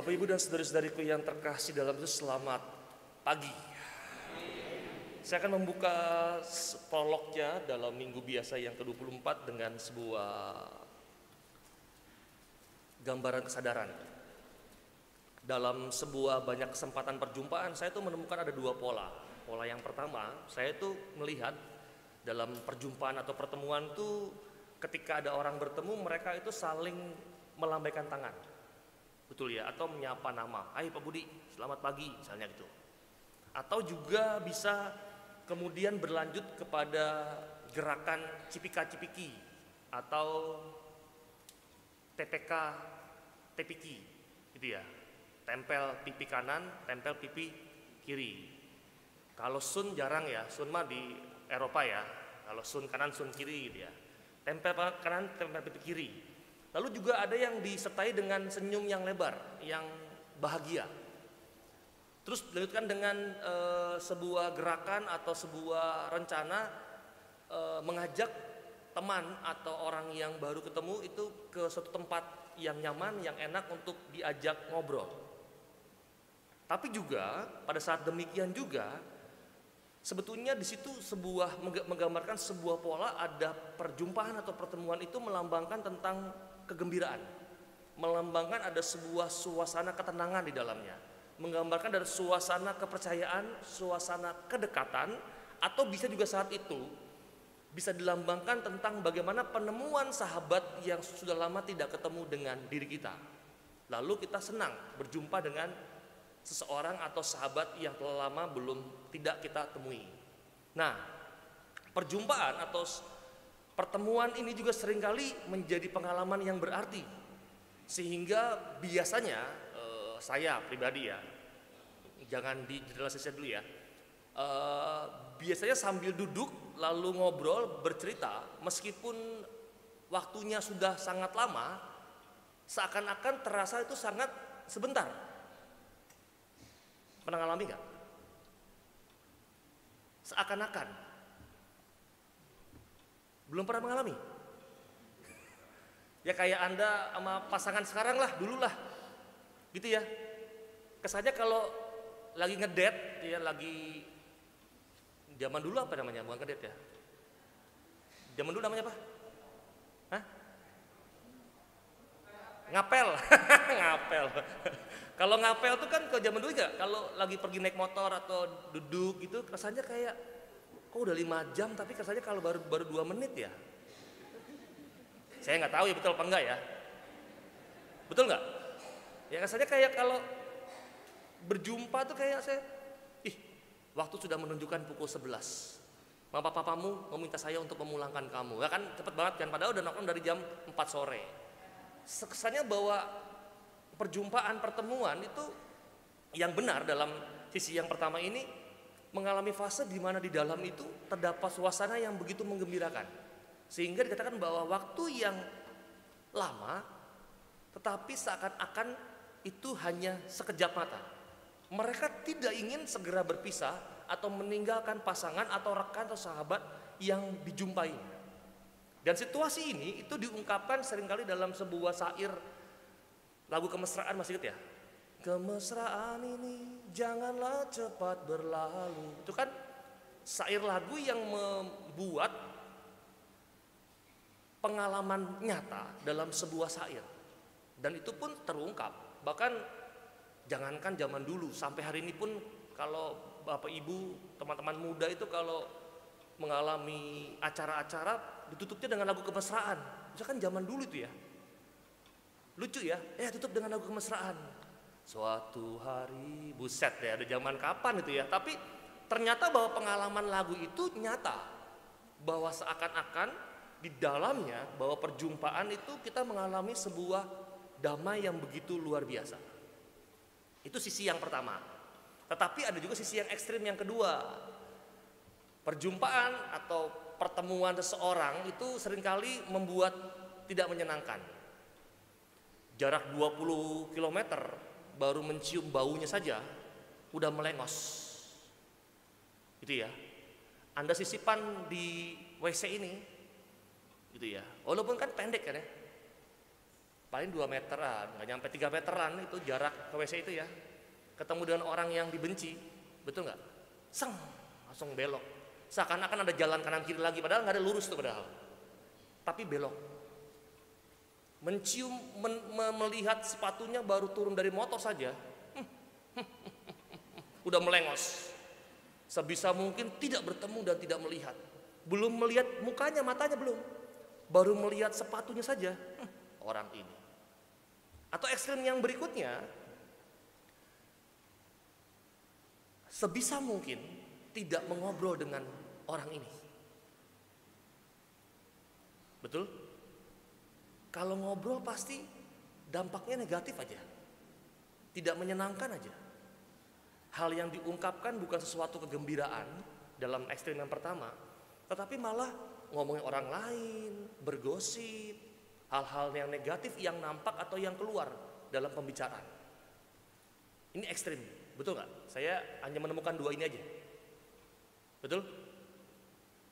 Bapak Ibu dan saudara-saudariku yang terkasih dalam Yesus, selamat pagi. Saya akan membuka prolognya dalam minggu biasa yang ke-24 dengan sebuah gambaran kesadaran. Dalam sebuah banyak kesempatan perjumpaan, saya tuh menemukan ada dua pola. Pola yang pertama, saya tuh melihat dalam perjumpaan atau pertemuan tuh ketika ada orang bertemu, mereka itu saling melambaikan tangan. Betul ya, atau menyapa nama. Hai Pak Budi, selamat pagi, misalnya gitu. Atau juga bisa kemudian berlanjut kepada gerakan cipika-cipiki atau TPK, tepiki, gitu ya. Tempel pipi kanan, tempel pipi kiri. Kalau sun jarang ya, sun mah di Eropa ya. Kalau sun kanan, sun kiri gitu ya. Tempel kanan, tempel pipi kiri. Lalu juga ada yang disertai dengan senyum yang lebar, yang bahagia. Terus dilanjutkan dengan sebuah gerakan atau sebuah rencana mengajak teman atau orang yang baru ketemu itu ke suatu tempat yang nyaman, yang enak untuk diajak ngobrol. Tapi juga pada saat demikian juga sebetulnya di situ sebuah menggambarkan sebuah pola, ada perjumpaan atau pertemuan itu melambangkan tentang kegembiraan, melambangkan ada sebuah suasana ketenangan di dalamnya, menggambarkan dari suasana kepercayaan, suasana kedekatan, atau bisa juga saat itu bisa dilambangkan tentang bagaimana penemuan sahabat yang sudah lama tidak ketemu dengan diri kita. Lalu kita senang berjumpa dengan seseorang atau sahabat yang telah lama belum tidak kita temui. Nah, perjumpaan atau pertemuan ini juga seringkali menjadi pengalaman yang berarti. Sehingga biasanya saya pribadi ya, jangan dijelaskan dulu ya, biasanya sambil duduk lalu ngobrol bercerita, meskipun waktunya sudah sangat lama, seakan-akan terasa itu sangat sebentar. Pernah ngalami gak? Seakan-akan. Belum pernah mengalami? Ya kayak Anda sama pasangan sekarang lah, dulu lah. Gitu ya. Kesannya kalau lagi ngedate, ya lagi zaman dulu apa namanya? Bukan ngedate ya. Zaman dulu namanya apa? Hah? Ngapel. Ngapel. Kalau ngapel tuh kan kalau zaman dulu enggak, kalau lagi pergi naik motor atau duduk gitu, rasanya kayak kok udah 5 jam tapi rasanya kalau baru 2 menit ya. Saya nggak tahu ya betul apa enggak ya. Betul nggak? Ya rasanya kayak kalau berjumpa tuh kayak saya, waktu sudah menunjukkan pukul 11. Papamu meminta saya untuk memulangkan kamu. Ya kan cepet banget kan, padahal udah nongkrong dari jam 4 sore. Kesannya bahwa perjumpaan, pertemuan itu yang benar dalam sisi yang pertama ini mengalami fase di mana di dalam itu terdapat suasana yang begitu menggembirakan. Sehingga dikatakan bahwa waktu yang lama tetapi seakan-akan itu hanya sekejap mata. Mereka tidak ingin segera berpisah atau meninggalkan pasangan atau rekan atau sahabat yang dijumpai. Dan situasi ini itu diungkapkan seringkali dalam sebuah syair lagu kemesraan, masih ingat ya? Kemesraan ini janganlah cepat berlalu. Itu kan syair lagu yang membuat pengalaman nyata dalam sebuah syair. Dan itu pun terungkap. Bahkan jangankan zaman dulu, sampai hari ini pun kalau Bapak Ibu, teman-teman muda itu kalau mengalami acara-acara ditutupnya dengan lagu kemesraan. Misalkan zaman dulu itu ya. Lucu ya, tutup dengan lagu kemesraan. Suatu hari, buset ya, ada zaman kapan itu ya. Tapi ternyata bahwa pengalaman lagu itu nyata. Bahwa seakan-akan di dalamnya, bahwa perjumpaan itu kita mengalami sebuah damai yang begitu luar biasa. Itu sisi yang pertama. Tetapi ada juga sisi yang ekstrim yang kedua. Perjumpaan atau pertemuan seseorang itu seringkali membuat tidak menyenangkan. Jarak 20 km baru mencium baunya saja udah melengos. Gitu ya. Anda sisipan di WC ini gitu ya. Walaupun kan pendek kan ya. paling 2 meteran, nggak nyampe 3 meteran itu jarak ke WC itu ya. Ketemu dengan orang yang dibenci, betul nggak? Seng, langsung belok. Seakan-akan ada jalan kanan kiri lagi, padahal nggak ada lurus tuh padahal. Tapi belok. Mencium, melihat sepatunya baru turun dari motor saja, udah melengos. Sebisa mungkin tidak bertemu dan tidak melihat. Belum melihat mukanya, matanya belum. Baru melihat sepatunya saja, orang ini. Atau ekstrem yang berikutnya, sebisa mungkin tidak mengobrol dengan orang ini. Betul? Kalau ngobrol pasti dampaknya negatif aja. Tidak menyenangkan aja. Hal yang diungkapkan bukan sesuatu kegembiraan dalam ekstrem yang pertama, tetapi malah ngomongin orang lain, bergosip, hal-hal yang negatif yang nampak atau yang keluar dalam pembicaraan. Ini ekstrim, betul nggak? Saya hanya menemukan 2 ini aja. Betul?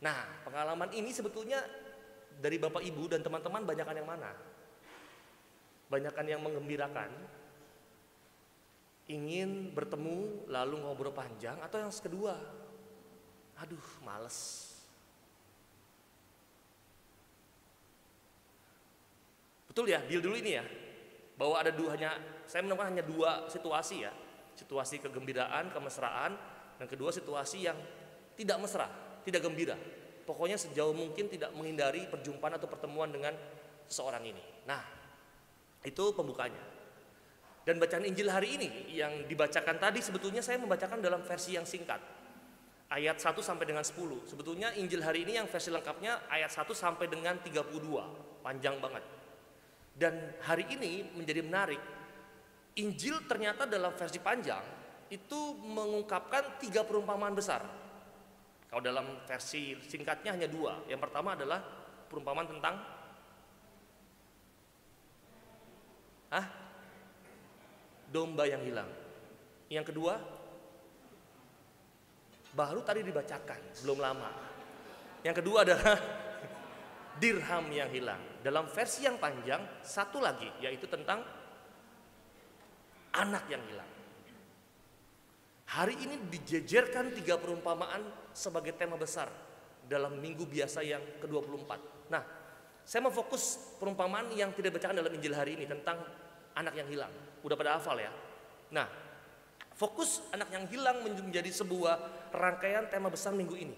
Nah, pengalaman ini sebetulnya dari Bapak Ibu dan teman-teman banyakan yang mana? Banyakan yang menggembirakan, ingin bertemu lalu ngobrol panjang, atau yang kedua, aduh males. Betul ya, deal dulu ini ya, bahwa ada saya menemukan hanya 2 situasi ya, situasi kegembiraan, kemesraan, dan kedua situasi yang tidak mesra, tidak gembira. Pokoknya sejauh mungkin tidak menghindari perjumpaan atau pertemuan dengan seseorang ini. Nah, itu pembukanya. Dan bacaan Injil hari ini yang dibacakan tadi sebetulnya saya membacakan dalam versi yang singkat. Ayat 1 sampai dengan 10. Sebetulnya Injil hari ini yang versi lengkapnya ayat 1 sampai dengan 32. Panjang banget. Dan hari ini menjadi menarik. Injil ternyata dalam versi panjang itu mengungkapkan 3 perumpamaan besar. Kalau dalam versi singkatnya hanya 2. Yang pertama adalah perumpamaan tentang domba yang hilang. Yang kedua baru tadi dibacakan, belum lama. Yang kedua adalah dirham yang hilang. Dalam versi yang panjang satu lagi, yaitu tentang anak yang hilang. Hari ini dijejerkan 3 perumpamaan sebagai tema besar dalam minggu biasa yang ke-24. Nah, saya mau fokus perumpamaan yang tidak dibacakan dalam Injil hari ini tentang anak yang hilang. Udah pada hafal ya? Nah, fokus anak yang hilang menjadi sebuah rangkaian tema besar minggu ini.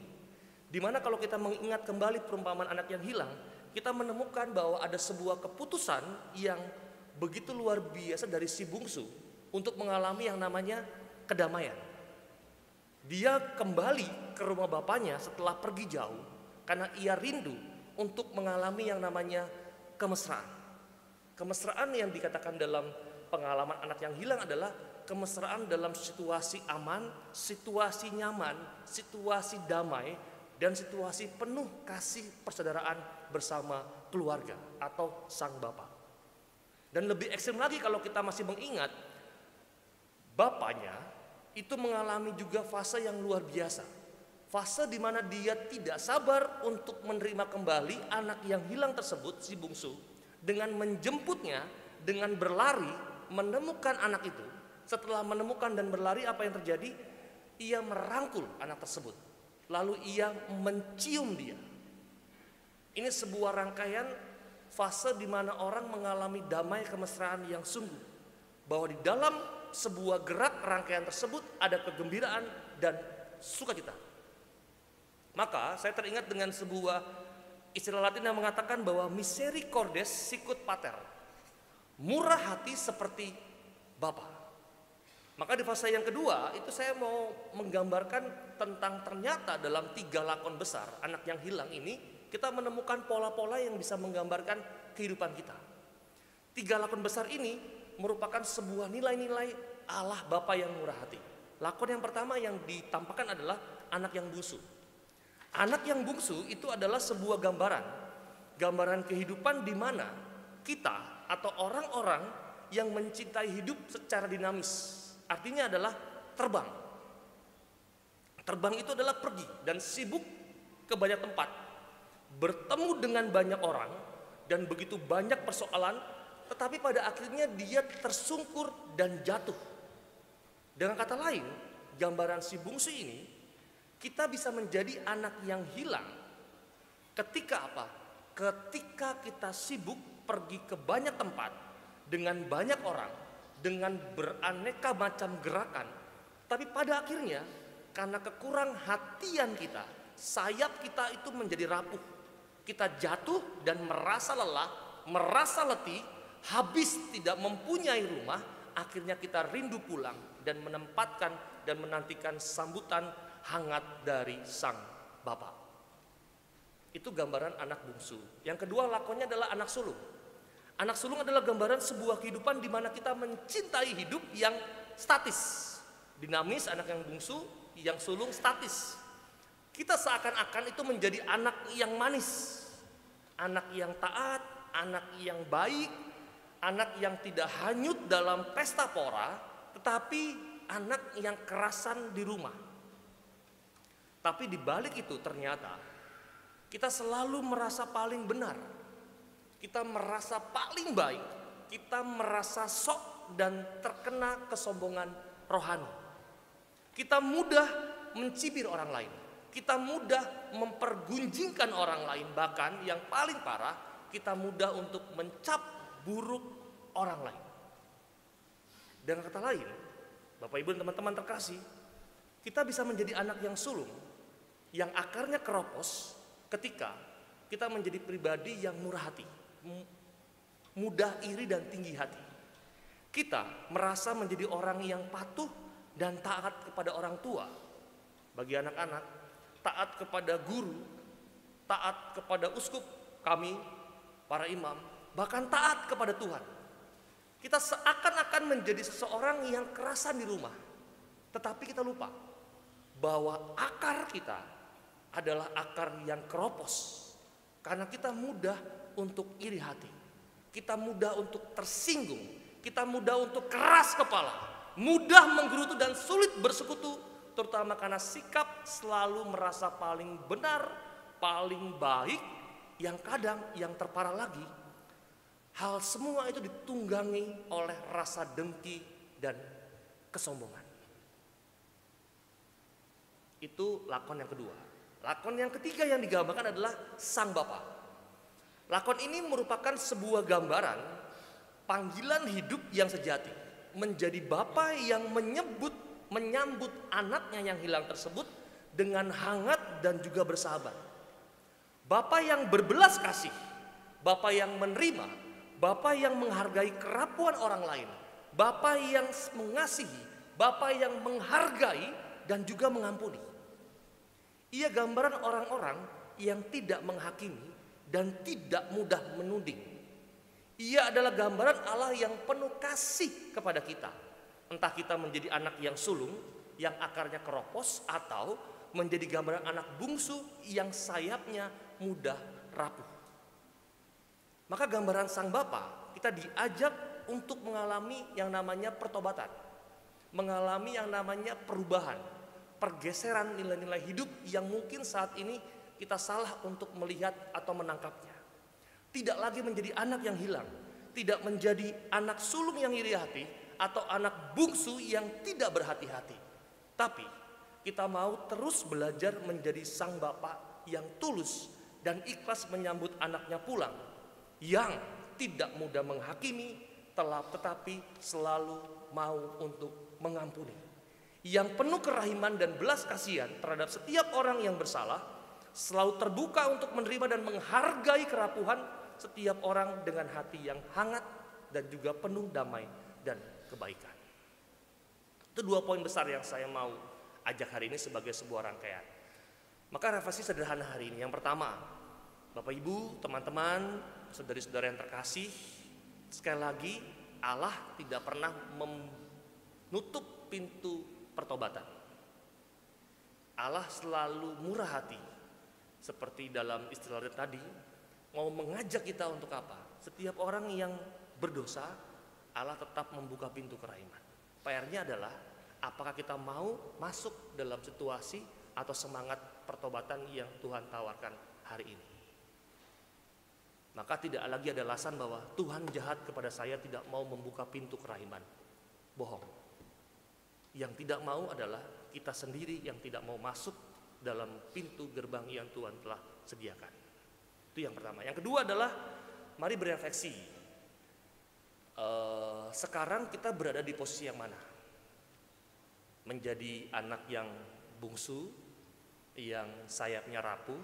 Dimana kalau kita mengingat kembali perumpamaan anak yang hilang, kita menemukan bahwa ada sebuah keputusan yang begitu luar biasa dari si bungsu untuk mengalami yang namanya kedamaian. Dia kembali ke rumah bapaknya setelah pergi jauh karena ia rindu untuk mengalami yang namanya kemesraan. Kemesraan yang dikatakan dalam pengalaman anak yang hilang adalah kemesraan dalam situasi aman, situasi nyaman, situasi damai, dan situasi penuh kasih persaudaraan bersama keluarga atau sang bapa. Dan lebih ekstrem lagi kalau kita masih mengingat, bapaknya itu mengalami juga fase yang luar biasa. Fase di mana dia tidak sabar untuk menerima kembali anak yang hilang tersebut, si bungsu, dengan menjemputnya, dengan berlari, menemukan anak itu. Setelah menemukan dan berlari, apa yang terjadi? Ia merangkul anak tersebut. Lalu ia mencium dia. Ini sebuah rangkaian fase di mana orang mengalami damai kemesraan yang sungguh. Bahwa di dalam sebuah gerak rangkaian tersebut ada kegembiraan dan sukacita. Maka saya teringat dengan sebuah istilah Latin yang mengatakan bahwa misericordes sicut pater. Murah hati seperti Bapa. Maka di fase yang kedua itu saya mau menggambarkan tentang ternyata dalam 3 lakon besar anak yang hilang ini kita menemukan pola-pola yang bisa menggambarkan kehidupan kita. 3 lakon besar ini merupakan sebuah nilai-nilai Allah Bapa yang murah hati. Lakon yang pertama yang ditampakkan adalah anak yang bungsu. Anak yang bungsu itu adalah sebuah gambaran kehidupan di mana kita atau orang-orang yang mencintai hidup secara dinamis. Artinya adalah terbang. Terbang itu adalah pergi dan sibuk ke banyak tempat. Bertemu dengan banyak orang dan begitu banyak persoalan tetapi pada akhirnya dia tersungkur dan jatuh. Dengan kata lain, gambaran si bungsu ini, kita bisa menjadi anak yang hilang ketika apa? Ketika kita sibuk pergi ke banyak tempat dengan banyak orang, dengan beraneka macam gerakan, tapi pada akhirnya karena kekurang hatian kita, sayap kita itu menjadi rapuh. Kita jatuh dan merasa lelah, merasa letih, habis tidak mempunyai rumah, akhirnya kita rindu pulang dan menempatkan dan menantikan sambutan hangat dari sang Bapa. Itu gambaran anak bungsu. Yang kedua lakonnya adalah anak sulung. Anak sulung adalah gambaran sebuah kehidupan di mana kita mencintai hidup yang statis. Dinamis anak yang bungsu, yang sulung statis. Kita seakan-akan itu menjadi anak yang manis, anak yang taat, anak yang baik, anak yang tidak hanyut dalam pesta pora, tetapi anak yang kerasan di rumah. Tapi di balik itu ternyata kita selalu merasa paling benar. Kita merasa paling baik. Kita merasa sok dan terkena kesombongan rohani. Kita mudah mencibir orang lain. Kita mudah mempergunjingkan orang lain. Bahkan yang paling parah, kita mudah untuk mencap buruk orang lain. Dengan kata lain, Bapak Ibu dan teman-teman terkasih, kita bisa menjadi anak yang sulung, yang akarnya keropos ketika kita menjadi pribadi yang murah hati, mudah iri dan tinggi hati. Kita merasa menjadi orang yang patuh dan taat kepada orang tua. Bagi anak-anak, taat kepada guru, taat kepada uskup kami, para imam, bahkan taat kepada Tuhan. Kita seakan-akan menjadi seseorang yang kerasan di rumah. Tetapi kita lupa bahwa akar kita adalah akar yang keropos. Karena kita mudah untuk iri hati. Kita mudah untuk tersinggung. Kita mudah untuk keras kepala. Mudah menggerutu dan sulit bersekutu. Terutama karena sikap selalu merasa paling benar, paling baik. Yang kadang yang terparah lagi, hal semua itu ditunggangi oleh rasa dengki dan kesombongan. Itu lakon yang kedua. Lakon yang ketiga yang digambarkan adalah sang Bapa. Lakon ini merupakan sebuah gambaran panggilan hidup yang sejati. Menjadi Bapa yang menyambut anaknya yang hilang tersebut dengan hangat dan juga bersahabat. Bapa yang berbelas kasih, Bapa yang menerima, Bapa yang menghargai kerapuan orang lain, Bapa yang mengasihi, Bapa yang menghargai dan juga mengampuni. Ia gambaran orang-orang yang tidak menghakimi dan tidak mudah menuding. Ia adalah gambaran Allah yang penuh kasih kepada kita. Entah kita menjadi anak yang sulung, yang akarnya keropos, atau menjadi gambaran anak bungsu yang sayapnya mudah rapuh. Maka gambaran sang Bapa, kita diajak untuk mengalami yang namanya pertobatan. Mengalami yang namanya perubahan. Pergeseran nilai-nilai hidup yang mungkin saat ini kita salah untuk melihat atau menangkapnya. Tidak lagi menjadi anak yang hilang. Tidak menjadi anak sulung yang iri hati atau anak bungsu yang tidak berhati-hati. Tapi kita mau terus belajar menjadi sang Bapa yang tulus dan ikhlas menyambut anaknya pulang. Yang tidak mudah menghakimi tetapi selalu mau untuk mengampuni. Yang penuh kerahiman dan belas kasihan terhadap setiap orang yang bersalah, selalu terbuka untuk menerima dan menghargai kerapuhan setiap orang dengan hati yang hangat dan juga penuh damai dan kebaikan. Itu dua poin besar yang saya mau ajak hari ini sebagai sebuah rangkaian. Maka refleksi sederhana hari ini. Yang pertama, Bapak Ibu, teman-teman, saudari-saudara yang terkasih, sekali lagi Allah tidak pernah menutup pintu pertobatan. Allah selalu murah hati. Seperti dalam istilah tadi, mau mengajak kita untuk apa? Setiap orang yang berdosa, Allah tetap membuka pintu kerahiman. PR-nya adalah, apakah kita mau masuk dalam situasi atau semangat pertobatan yang Tuhan tawarkan hari ini? maka tidak lagi ada alasan bahwa Tuhan jahat kepada saya, tidak mau membuka pintu kerahiman. Bohong. Yang tidak mau adalah kita sendiri yang tidak mau masuk dalam pintu gerbang yang Tuhan telah sediakan. Itu yang pertama. Yang kedua adalah mari berefleksi. Sekarang kita berada di posisi yang mana? Menjadi anak yang bungsu, yang sayapnya rapuh,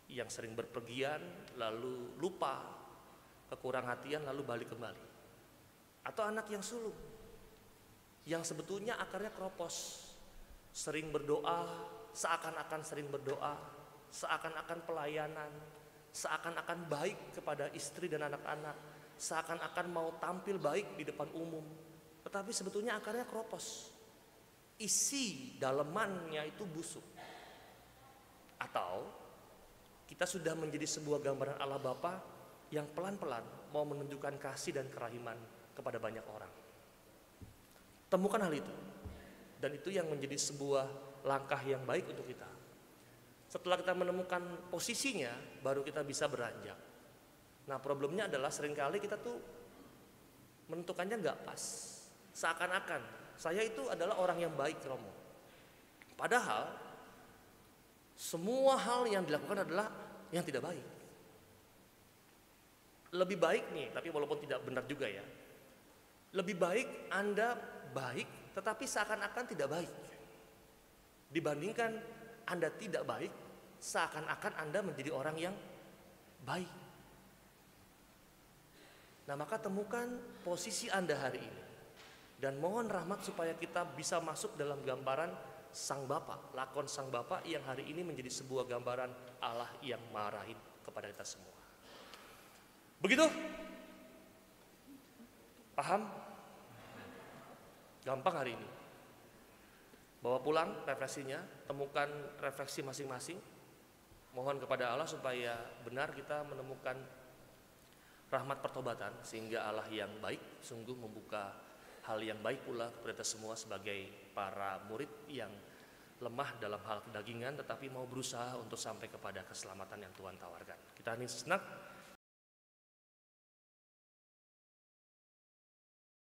yang sering berpergian lalu lupa, kekurang hatian lalu balik kembali. Atau anak yang sulung, yang sebetulnya akarnya keropos, sering berdoa, seakan-akan sering berdoa, seakan-akan pelayanan, seakan-akan baik kepada istri dan anak-anak, seakan-akan mau tampil baik di depan umum, tetapi sebetulnya akarnya keropos, isi dalemannya itu busuk. Atau kita sudah menjadi sebuah gambaran Allah Bapa yang pelan-pelan mau menunjukkan kasih dan kerahiman kepada banyak orang. Temukan hal itu, dan itu yang menjadi sebuah langkah yang baik untuk kita. Setelah kita menemukan posisinya, baru kita bisa beranjak. Nah, problemnya adalah seringkali kita tuh menentukannya nggak pas. Seakan-akan saya itu adalah orang yang baik, Romo. Padahal semua hal yang dilakukan adalah yang tidak baik. Lebih baik nih, tapi walaupun tidak benar juga ya. Lebih baik Anda baik tetapi seakan-akan tidak baik, dibandingkan Anda tidak baik seakan-akan Anda menjadi orang yang baik. Nah, maka temukan posisi Anda hari ini dan mohon rahmat supaya kita bisa masuk dalam gambaran Sang Bapa, lakon Sang Bapa yang hari ini menjadi sebuah gambaran Allah yang marahin kepada kita semua. Begitu? Paham? Gampang hari ini. Bawa pulang refleksinya, temukan refleksi masing-masing. Mohon kepada Allah supaya benar kita menemukan rahmat pertobatan, sehingga Allah yang baik sungguh membuka hal yang baik pula kepada kita semua sebagai para murid yang lemah dalam hal kedagingan tetapi mau berusaha untuk sampai kepada keselamatan yang Tuhan tawarkan. Kita ini sejenak